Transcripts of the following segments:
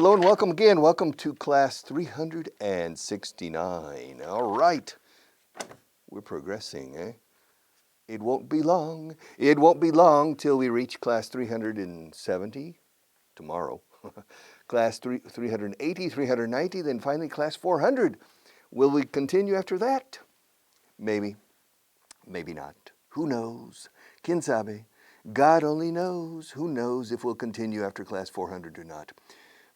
hello and welcome again. Welcome to class 369. All right. We're progressing, eh? It won't be long till we reach class 370 tomorrow. Class 380, 390, then finally class 400. Will we continue after that? Maybe. Maybe not. Who knows? Quien sabe? God only knows. Who knows if we'll continue after class 400 or not?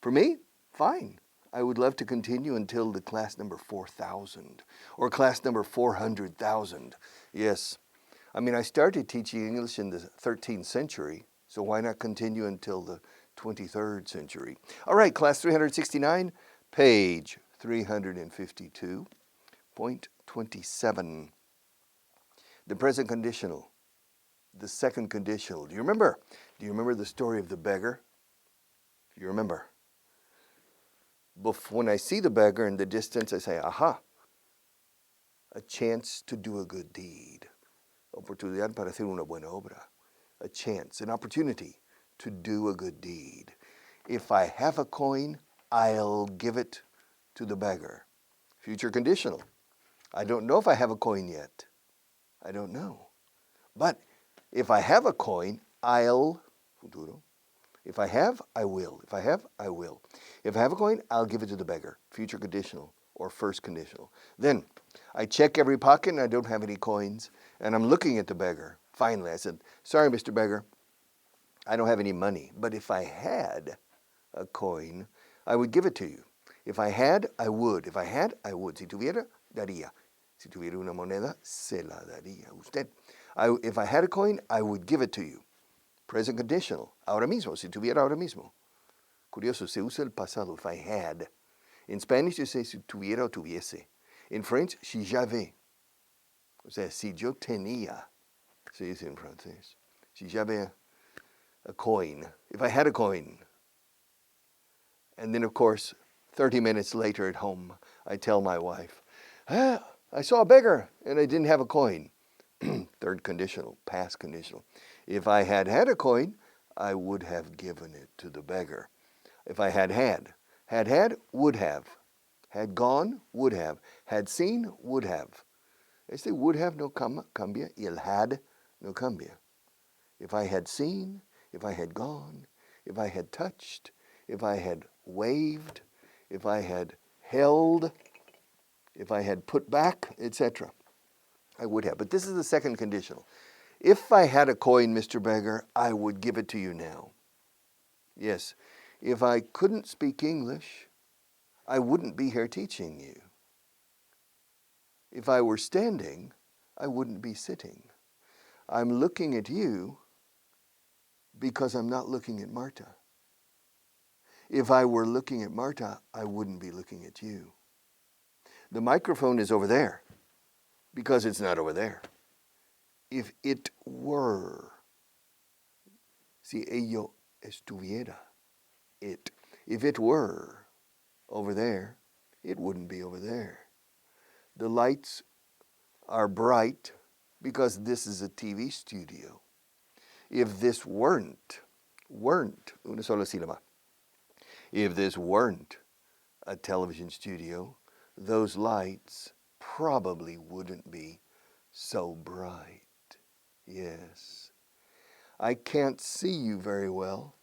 For me, fine. I would love to continue until the class number 4,000 or class number 400,000. Yes. I mean, I started teaching English in the 13th century, so why not continue until the 23rd century? All right, class 369, page 352.27. The present conditional, the second conditional. Do you remember? Do you remember the story of the beggar? Do you remember? When I see the beggar in the distance, I say, aha, a chance to do a good deed. Oportunidad para hacer una buena obra. A chance, an opportunity to do a good deed. If I have a coin, I'll give it to the beggar. Future conditional. I don't know if I have a coin yet. I don't know. But if I have a coin, I'll, futuro. If I have, I will. If I have, I will. If I have a coin, I'll give it to the beggar. Future conditional or first conditional. Then I check every pocket and I don't have any coins. And I'm looking at the beggar. Finally, I said, sorry, Mr. Beggar, I don't have any money. But if I had a coin, I would give it to you. If I had, I would. If I had, I would. Si tuviera, daría. Si tuviera una moneda, se la daría usted. If I had a coin, I would give it to you. Present conditional. Ahora mismo. Si tuviera ahora mismo. Curioso, se usa el pasado. If I had. In Spanish, you say si tuviera o tuviese. In French, si j'avais. O sea, si yo tenía. Se dice en francés. Si j'avais a coin. If I had a coin. And then, of course, 30 minutes later at home, I tell my wife, I saw a beggar and I didn't have a coin. Third conditional, past conditional. If I had had a coin, I would have given it to the beggar. If I had, would have. Had gone, would have. Had seen, would have. Este would have no cambia, y el had no cambia. If I had seen, if I had gone, if I had touched, if I had waved, if I had held, if I had put back, etc. I would have. But this is the second conditional. If I had a coin, Mr. Beggar, I would give it to you now. Yes. If I couldn't speak English, I wouldn't be here teaching you. If I were standing, I wouldn't be sitting. I'm looking at you because I'm not looking at Marta. If I were looking at Marta, I wouldn't be looking at you. The microphone is over there because it's not over there. If it were, si ello estuviera, it. If it were over there, it wouldn't be over there. The lights are bright because this is a TV studio. If this weren't, una sola sílaba. If this weren't a television studio, those lights probably wouldn't be so bright. Yes. I can't see you very well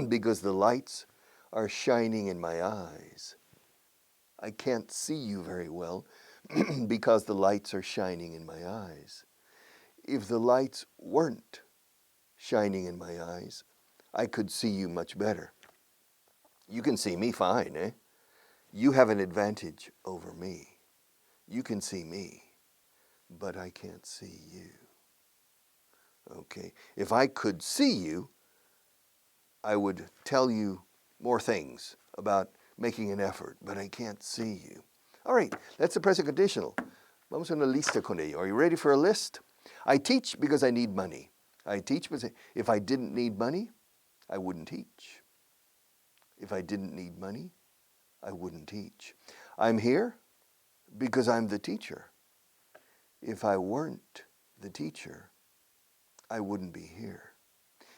because the lights are shining in my eyes. I can't see you very well because the lights are shining in my eyes. If the lights weren't shining in my eyes, I could see you much better. You can see me fine, eh? You have an advantage over me. You can see me, but I can't see you. Okay, if I could see you, I would tell you more things about making an effort, but I can't see you. All right, that's the present conditional. Vamos a una lista con ello. Are you ready for a list? I teach because I need money. I teach because if I didn't need money, I wouldn't teach. If I didn't need money, I wouldn't teach. I'm here because I'm the teacher. If I weren't the teacher, I wouldn't be here.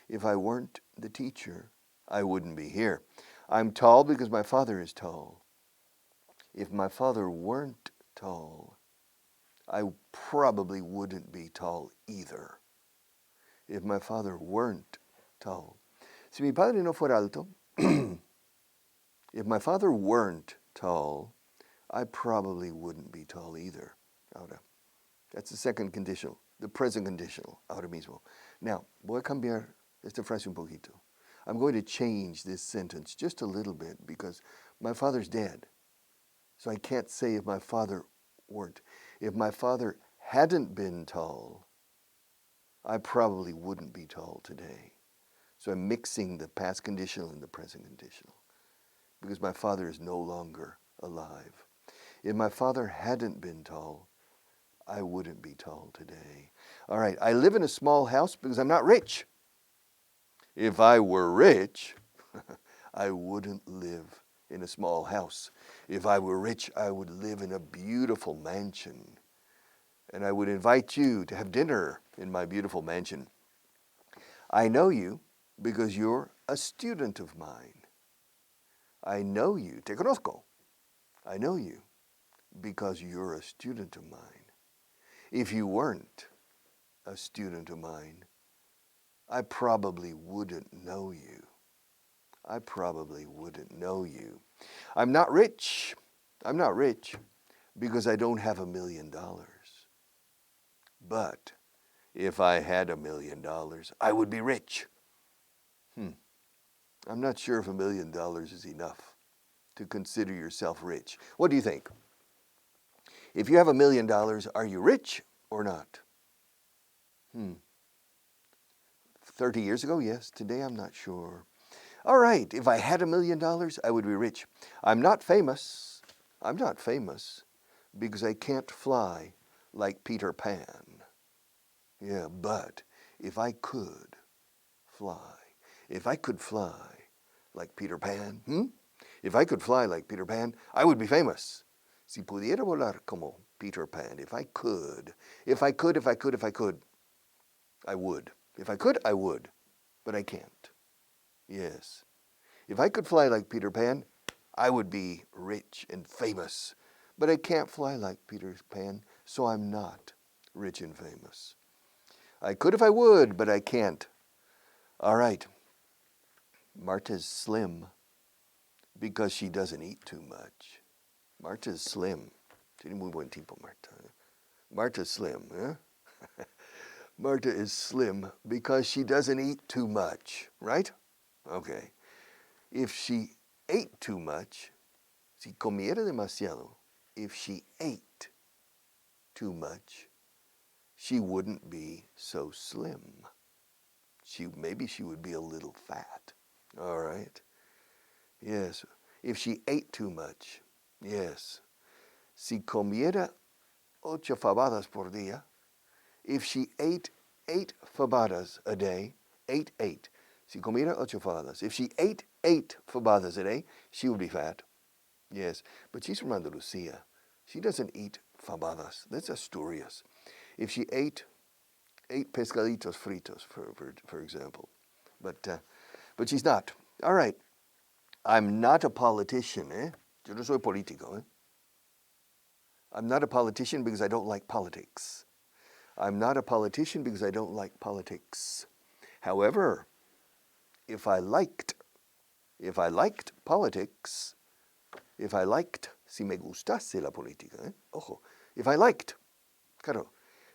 If I weren't the teacher, I wouldn't be here. I'm tall because my father is tall. If my father weren't tall, I probably wouldn't be tall either. If my father weren't tall. Si mi padre no fuera alto, if my father weren't tall, I probably wouldn't be tall either. Ahora, that's the second conditional, the present conditional, ahora mismo. Now, voy a cambiar esta frase un poquito. I'm going to change this sentence just a little bit because my father's dead. So I can't say if my father weren't. If my father hadn't been tall, I probably wouldn't be tall today. So I'm mixing the past conditional and the present conditional because my father is no longer alive. If my father hadn't been tall, I wouldn't be tall today. All right, I live in a small house because I'm not rich. If I were rich, I wouldn't live in a small house. If I were rich, I would live in a beautiful mansion. And I would invite you to have dinner in my beautiful mansion. I know you because you're a student of mine. I know you, te conozco. I know you because you're a student of mine. If you weren't a student of mine, I probably wouldn't know you. I probably wouldn't know you. I'm not rich. I'm not rich because I don't have $1 million. But if I had $1 million, I would be rich. I'm not sure if $1 million is enough to consider yourself rich. What do you think? If you have $1 million, are you rich or not? 30 years ago, yes. Today, I'm not sure. All right, if I had $1 million, I would be rich. I'm not famous. I'm not famous because I can't fly like Peter Pan. Yeah, but if I could fly, if I could fly like Peter Pan, if I could fly like Peter Pan, I would be famous. Si pudiera volar como Peter Pan, if I could, I would. If I could, I would, but I can't. Yes. If I could fly like Peter Pan, I would be rich and famous. But I can't fly like Peter Pan, so I'm not rich and famous. I could if I would, but I can't. All right. Marta's slim because she doesn't eat too much. Marta's slim. Tiene muy buen tipo, Marta. Marta's slim, eh? Marta is slim because she doesn't eat too much, right? Okay. If she ate too much, si comiera demasiado, if she ate too much, she wouldn't be so slim. Maybe she would be a little fat. All right. Yes. If she ate too much, yes. Si comiera 8 fabadas por día, if she ate 8 fabadas a day, 8. Si comiera 8 fabadas. If she ate 8 fabadas a day, she would be fat. Yes, but she's from Andalusia. She doesn't eat fabadas. That's Asturias. If she ate 8 pescaditos fritos, for example. But she's not. All right. I'm not a politician, eh? Yo no soy político, eh? I'm not a politician because I don't like politics. I'm not a politician because I don't like politics. However, if I liked politics, si me gustase la política, eh? Ojo, if I liked, claro,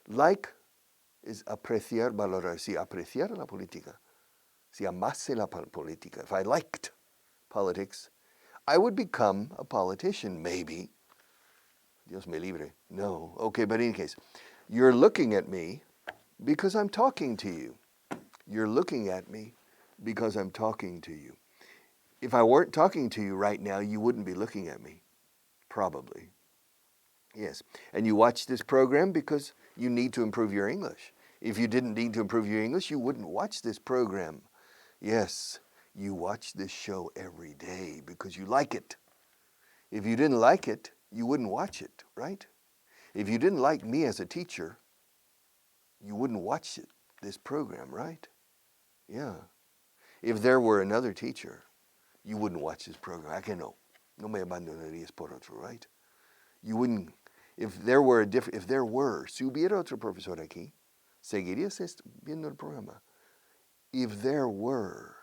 like is apreciar, valorar, si apreciara la política, si amase la política, if I liked politics, I would become a politician, maybe. Dios me libre. No. Okay, but in any case, you're looking at me because I'm talking to you. You're looking at me because I'm talking to you. If I weren't talking to you right now, you wouldn't be looking at me. Probably. Yes. And you watch this program because you need to improve your English. If you didn't need to improve your English, you wouldn't watch this program. Yes, you watch this show every day because you like it. If you didn't like it, you wouldn't watch it, right? If you didn't like me as a teacher, you wouldn't watch this program, right? Yeah. If there were another teacher, you wouldn't watch this program. ¿A que no? No me abandonarías por otro, right? You wouldn't, if there were, si hubiera otro profesor aquí, seguirías viendo el programa. If there were,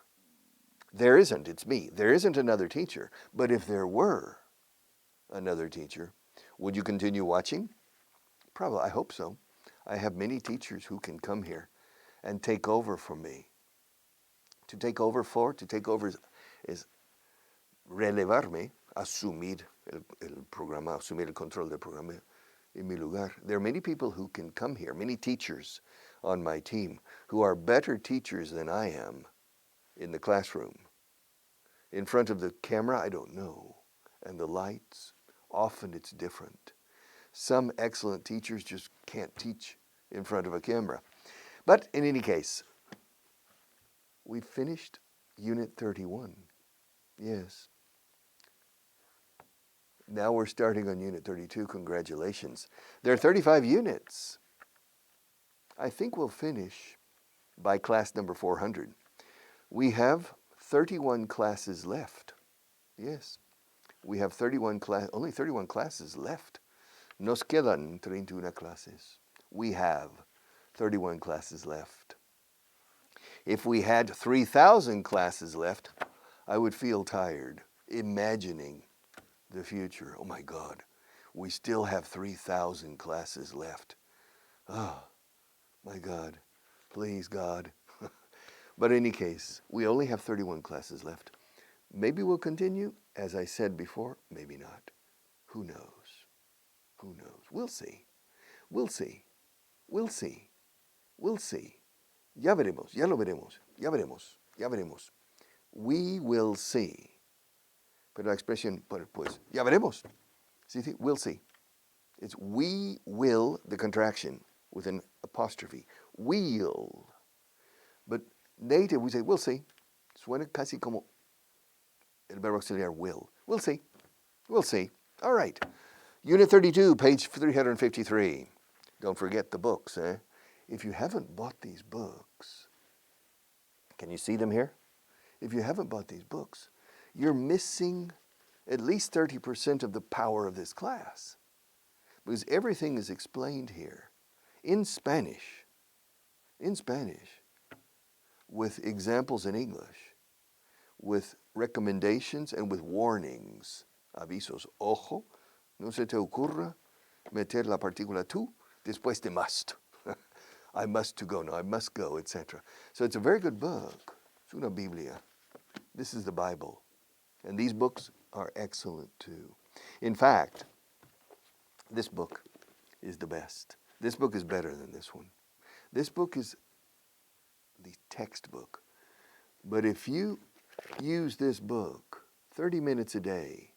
there isn't, it's me. There isn't another teacher. But if there were another teacher, would you continue watching? Probably, I hope so. I have many teachers who can come here and take over from me. To take over is relevarme, asumir el programa, asumir el control del programa en mi lugar. There are many people who can come here, many teachers on my team who are better teachers than I am in the classroom. In front of the camera, I don't know. And the lights, often it's different. Some excellent teachers just can't teach in front of a camera. But in any case, we finished Unit 31. Yes. Now we're starting on Unit 32. Congratulations. There are 35 units. I think we'll finish by class number 400. We have 31 classes left. Yes. We have only 31 classes left. Nos quedan 31 clases. We have 31 classes left. If we had 3,000 classes left, I would feel tired imagining the future. Oh my God, we still have 3,000 classes left. Oh my God, please God. But in any case, we only have 31 classes left. Maybe we'll continue, as I said before, maybe not. Who knows? Who knows? We'll see. We'll see. We'll see. We'll see. Ya veremos, ya lo veremos, ya veremos, ya veremos. We will see. Pero la expresión, pues, ya veremos. See, we'll see. It's we will, the contraction, with an apostrophe. We'll. But native, we say, we'll see. Suena casi como el verbo auxiliar will. We'll see. We'll see. All right. Unit 32, page 353. Don't forget the books, eh? If you haven't bought these books, can you see them here? If you haven't bought these books, you're missing at least 30% of the power of this class. Because everything is explained here in Spanish, with examples in English, with recommendations and with warnings, avisos. Ojo, no se te ocurra meter la partícula tú después de must. I must to go, no, I must go, etc. So it's a very good book. Es una Biblia. This is the Bible. And these books are excellent too. In fact, this book is the best. This book is better than this one. This book is the textbook. But if you use this book 30 minutes a day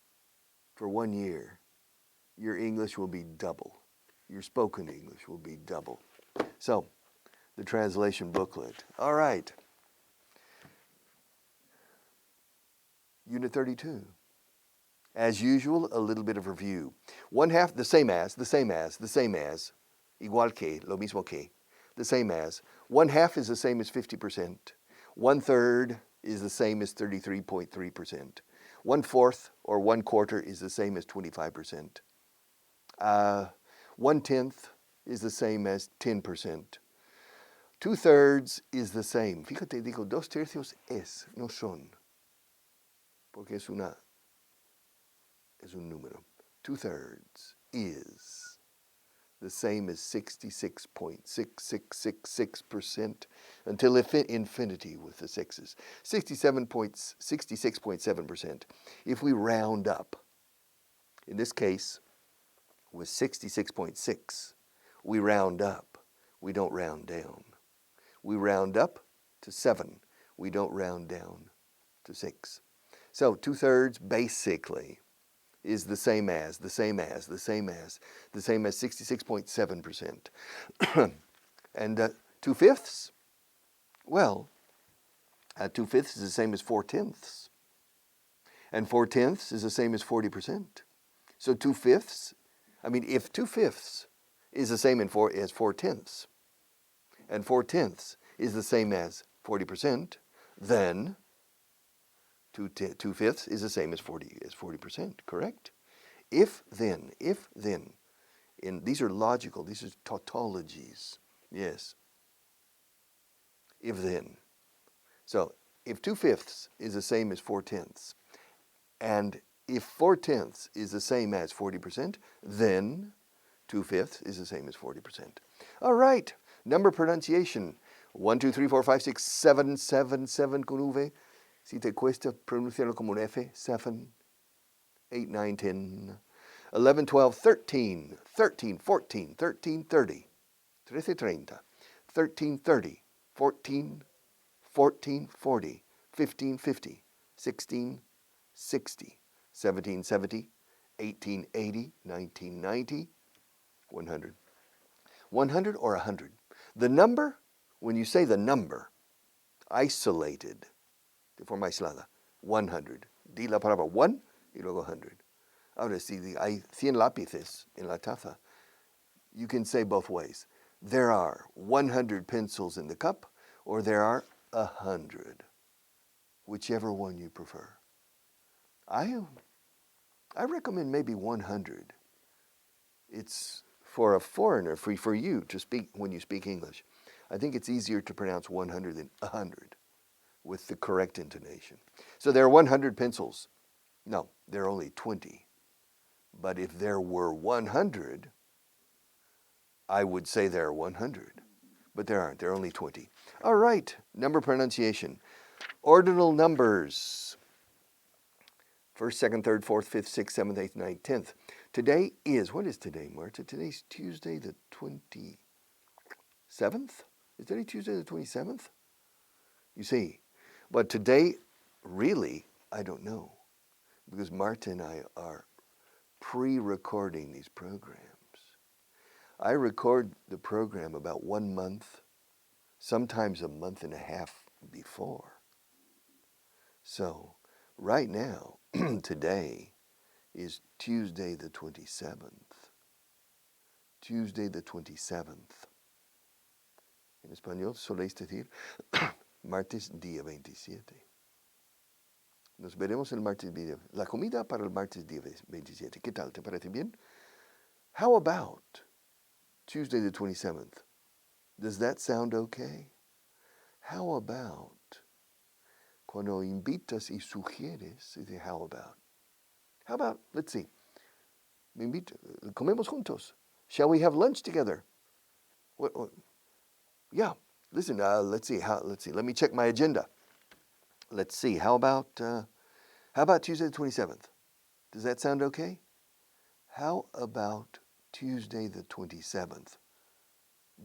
for 1 year, your English will be double. Your spoken English will be double. So, the translation booklet. All right. Unit 32. As usual, a little bit of review. One half, the same as, igual que, lo mismo que, the same as. One half is the same as 50%. 1/3 is the same as 33.3%. 1/4 or 1/4 is the same as 25%. 1/10 is the same as 10%. 2/3 is the same. Fíjate, digo, 2/3 es, no son. Porque es un número. 2/3 is the same as 66.6666% until infinity with the sixes. 66.7%. If we round up, in this case, with 66.6, we round up. We don't round down. We round up to 7. We don't round down to 6. So 2/3 basically is the same as 66.7%. And 2/5, well, 2/5 is the same as 4/10. And 4/10 is the same as 40%. So 2/5, if 2/5 is the same as 4/10, and 4/10 is the same as 40%, then 2/5 is the same as 40%, correct? If then, these are logical, these are tautologies. Yes. If then. So if 2/5 is the same as 4/10, and if 4/10 is the same as 40%, then 2/5 is the same as 40%. All right, number pronunciation. 1, 2, 3, 4, 5, 6, 7, 7, 7 con V. Si te cuesta pronunciarlo como un F, 7, 8, 9, 10, 11, 12, 13, 13, 14, 13, 30, 13, 13, 30, 14, 14, 40, 15, 50, 16, 60, 17, 70, 18, 80, 19, 90, 100. 100 or 100. The number, when you say the number, isolated, de forma aislada, 100. Di la palabra one y luego 100. Ahora, si hay 100 lápices en la taza, you can say both ways. There are 100 pencils in the cup, or there are 100. Whichever one you prefer. I recommend maybe 100. It's for a foreigner, for you to speak when you speak English. I think it's easier to pronounce 100 than 100 with the correct intonation. So there are 100 pencils. No, there are only 20. But if there were 100, I would say there are 100. But there aren't. There are only 20. All right, number pronunciation. Ordinal numbers. 1st, 2nd, 3rd, 4th, 5th, 6th, 7th, 8th, 9th, 10th. Today is, what is today, Marta? Today's Tuesday the 27th? Is today Tuesday the 27th? You see, but today, really, I don't know. Because Marta and I are pre-recording these programs. I record the program about 1 month, sometimes a month and a half before. So, right now, today is Tuesday the 27th. Tuesday the 27th. En español soléis decir martes día 27. Nos veremos el martes día. La comida para el martes día 27. ¿Qué tal? ¿Te parece bien? How about Tuesday the 27th? Does that sound okay? How about cuando invitas y sugieres? How about? How about, let's see. Me invito, comemos juntos. Shall we have lunch together? What, yeah. Listen, let's see. Let me check my agenda. Let's see. How about Tuesday the 27th? Does that sound okay? How about Tuesday the 27th?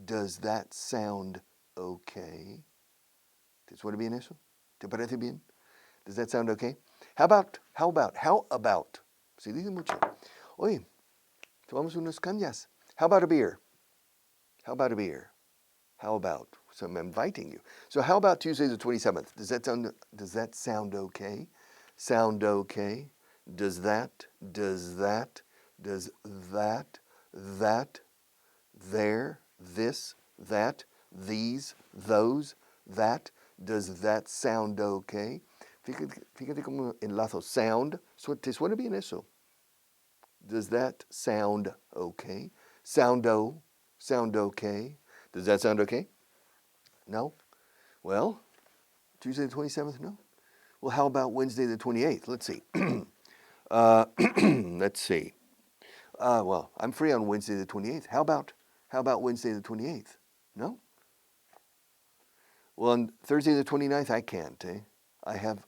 Does that sound okay? ¿Te suena bien eso? ¿Te parece bien? Does that sound okay? How about? Se dice mucho. Oye, tomamos unas cañas. How about a beer? How about? So I'm inviting you. So how about Tuesday the 27th? Does that sound okay? Sound okay? Does that, there, this, that, these, those, that, does that sound okay? Fíjate cómo enlazo. Sound, ¿te suena bien eso? Does that sound okay? Sound okay? Does that sound okay? No? Well, Tuesday the 27th, no? Well, how about Wednesday the 28th? Let's see. Let's see. Well, I'm free on Wednesday the 28th. How about Wednesday the 28th? No? Well, on Thursday the 29th, I can't, eh? I have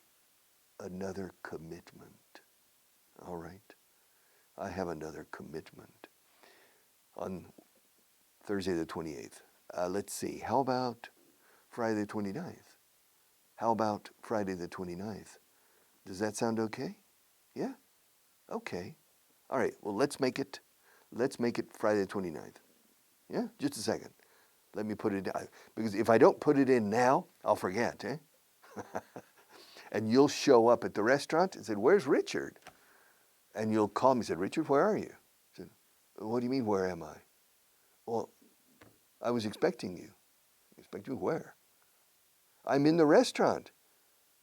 another commitment. All right? I have another commitment on Thursday the 28th. Let's see. How about Friday the 29th? How about Friday the 29th? Does that sound okay? Yeah? Okay. All right. Well, let's make it Friday the 29th. Yeah? Just a second. Let me put it in. Because if I don't put it in now, I'll forget, eh? And you'll show up at the restaurant and say, "Where's Richard?" And you'll call me and say, "Richard, where are you?" I said, "What do you mean, where am I?" "Well, I was expecting you." "Expecting where?" "I'm in the restaurant."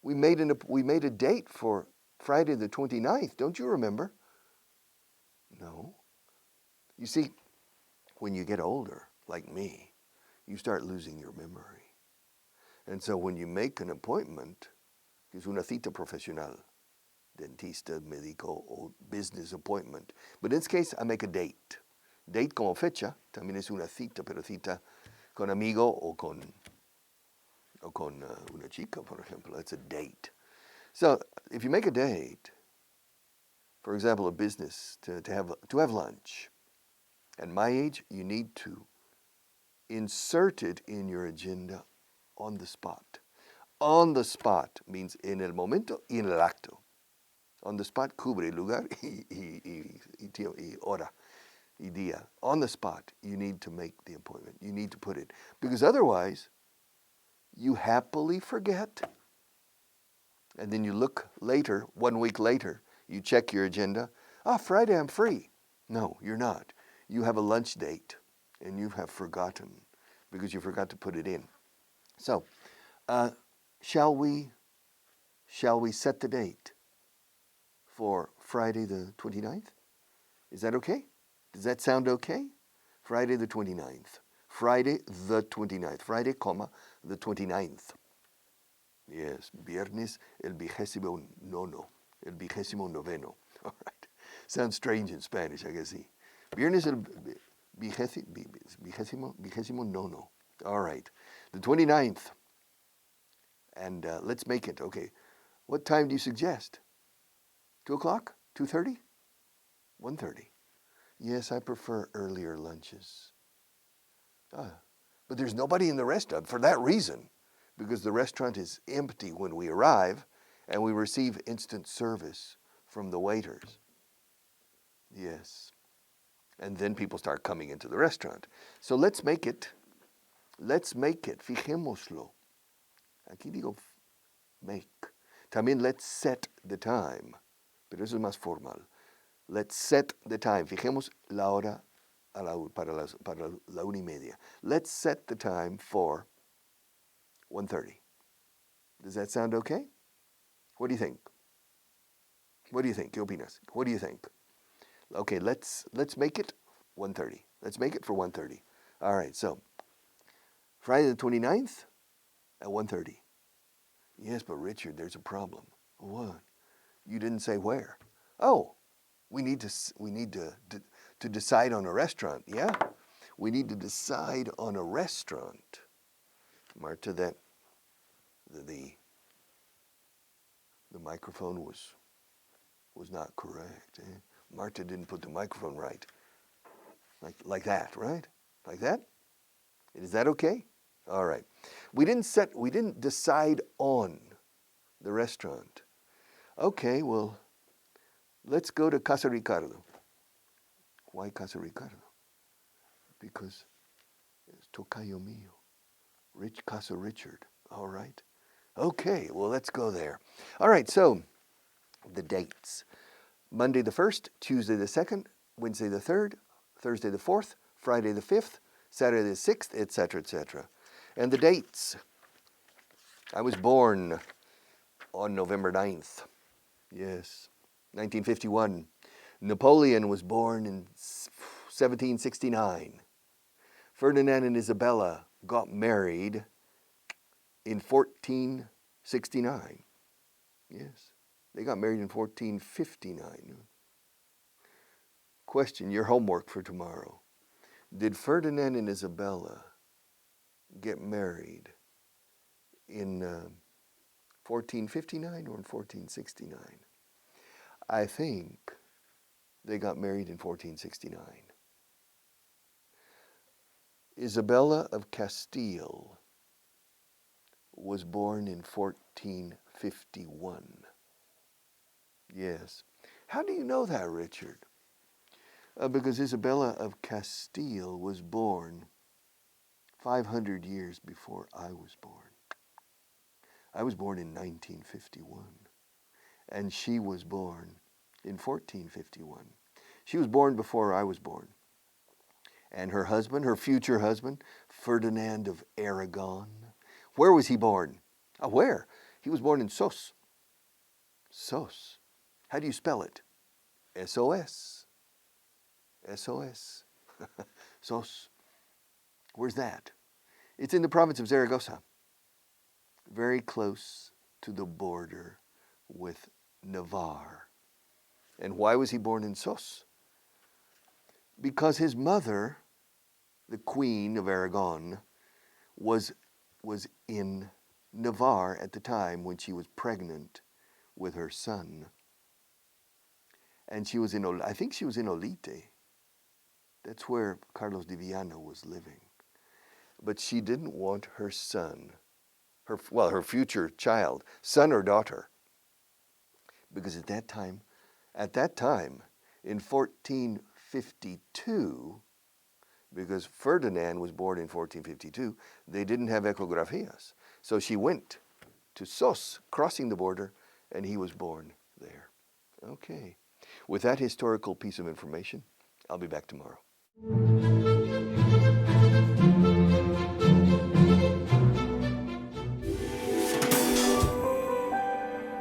We made a date for Friday the 29th. Don't you remember? No. You see, when you get older, like me, you start losing your memory. And so when you make an appointment, que es una cita profesional, dentista, médico, or business appointment. But in this case, I make a date. Date como fecha, también es una cita, pero cita con amigo o con una chica, por ejemplo. That's a date. So if you make a date, for example, a business to have lunch, at my age, you need to insert it in your agenda on the spot. On the spot means en el momento y en el acto. On the spot cubre lugar y hora y día. On the spot, you need to make the appointment. You need to put it. Because otherwise, you happily forget. And then you look later, 1 week later, you check your agenda. Friday I'm free. No, you're not. You have a lunch date, and you have forgotten because you forgot to put it in. So, shall we set the date for Friday the 29th? Is that okay? Does that sound okay? Friday the 29th. Friday the 29th. Friday, comma, the 29th. Yes, viernes el 29. El 29. All right. Sounds strange in Spanish, I guess. Viernes el 29. All right. The 29th. And let's make it. Okay. What time do you suggest? 2 o'clock? 2:30? 1:30. Yes, I prefer earlier lunches. But there's nobody in the restaurant for that reason, because the restaurant is empty when we arrive and we receive instant service from the waiters. Yes. And then people start coming into the restaurant. So let's make it. Fijémoslo. Aquí digo make. También let's set the time. Pero eso es más formal. Let's set the time. Fijemos la hora para la 1:30. Let's set the time for 1:30. Does that sound okay? What do you think? What do you think? ¿Qué opinas? What do you think? Okay, let's make it 1:30. Let's make it for 1:30. All right, so Friday the 29th at 1:30. Yes, but Richard, there's a problem. What? You didn't say where. Oh, we need to decide on a restaurant. Yeah, we need to decide on a restaurant. Marta, that the microphone was not correct. Marta didn't put the microphone right. Like that, right? Like that? Is that okay? All right. We didn't decide on the restaurant. Okay, well, let's go to Casa Ricardo. Why Casa Ricardo? Because it's tocayo mío. Casa Richard. All right. Okay, well, let's go there. All right, so the dates. Monday the 1st, Tuesday the 2nd, Wednesday the 3rd, Thursday the 4th, Friday the 5th, Saturday the 6th, etc., etc. And the dates. I was born on November 9th. Yes, 1951. Napoleon was born in 1769. Ferdinand and Isabella got married in 1469. Yes, they got married in 1459. Question, your homework for tomorrow. Did Ferdinand and Isabella get married in 1459 or in 1469? I think they got married in 1469. Isabella of Castile was born in 1451. Yes. How do you know that, Richard? Because Isabella of Castile was born 500 years before I was born. I was born in 1951, and she was born in 1451. She was born before I was born. And her husband, her future husband, Ferdinand of Aragon, where was he born? Where? He was born in Sos. Sos. How do you spell it? S-O-S. S-O-S. Sos. Where's that? It's in the province of Zaragoza, very close to the border with Navarre. And why was he born in Sos? Because his mother, the Queen of Aragon, was in Navarre at the time when she was pregnant with her son. And she was I think she was in Olite. That's where Carlos de Viana was living. But she didn't want her son, her future child, son or daughter, because at that time, in 1452, because Ferdinand was born in 1452, they didn't have ecografías. So she went to Sos, crossing the border, and he was born there. Okay. With that historical piece of information, I'll be back tomorrow.